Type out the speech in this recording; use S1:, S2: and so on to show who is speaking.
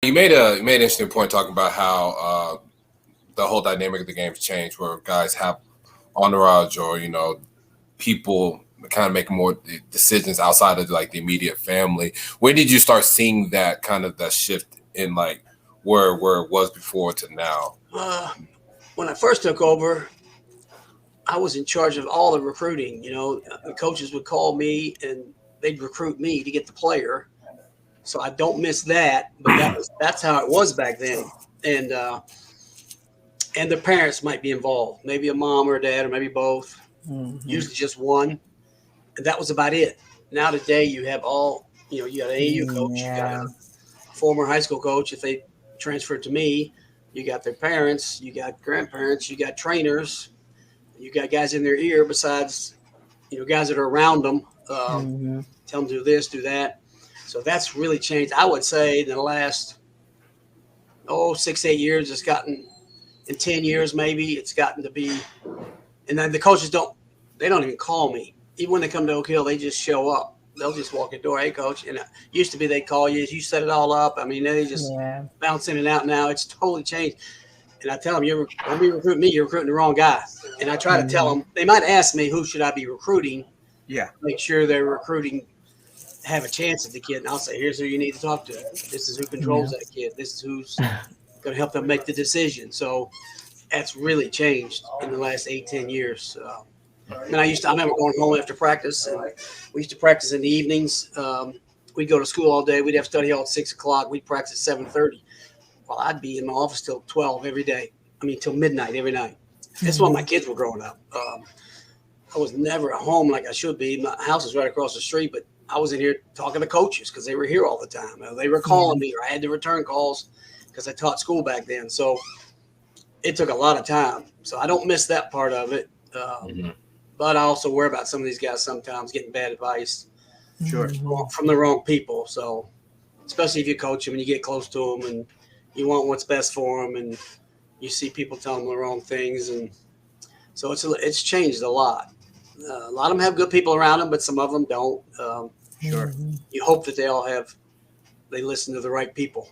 S1: You made an interesting point talking about how the whole dynamic of the game's changed, where guys have entourage or people kind of make more decisions outside of like the immediate family. When did you start seeing that kind of that shift in like where it was before to now?
S2: When I first took over, I was in charge of all the recruiting. The coaches would call me and they'd recruit me to get the player. So I don't miss that, but that's how it was back then. And and the parents might be involved, maybe a mom or a dad or maybe both. Usually just one, and that was about it. Now today you have you got an AU coach, you got a former high school coach. If they transferred to me, you got their parents, you got grandparents, you got trainers, you got guys in their ear besides guys that are around them. Tell them to do this, do that. So that's really changed. I would say in the last 6-8 years, it's gotten in 10 years maybe it's gotten to be, and then the coaches don't even call me. Even when they come to Oak Hill, they just show up. They'll just walk in the door, hey coach. And it used to be they'd call you, you set it all up. I mean, they just bounce in and out. Now it's totally changed. And I tell them, when you recruit me, you're recruiting the wrong guy. And I try to tell them, they might ask me, who should I be recruiting?
S3: Yeah.
S2: Make sure they're recruiting, have a chance at the kid. And I'll say, here's who you need to talk to. This is who controls that kid. This is who's going to help them make the decision. So that's really changed in the last 8-10 years. And I remember going home after practice, and we used to practice in the evenings. We'd go to school all day. We'd have study hall at 6 o'clock. We'd practice at 7:30. Well, I'd be in my office till 12 every day. I mean, till midnight every night. That's when my kids were growing up. I was never at home like I should be. My house is right across the street, but I was in here talking to coaches because they were here all the time. They were calling me, or I had to return calls because I taught school back then. So it took a lot of time. So I don't miss that part of it. But I also worry about some of these guys sometimes getting bad advice from the wrong people. So especially if you coach them and you get close to them and you want what's best for them, and you see people telling them the wrong things. And so it's changed a lot. A lot of them have good people around them, but some of them don't. You hope that they listen to the right people.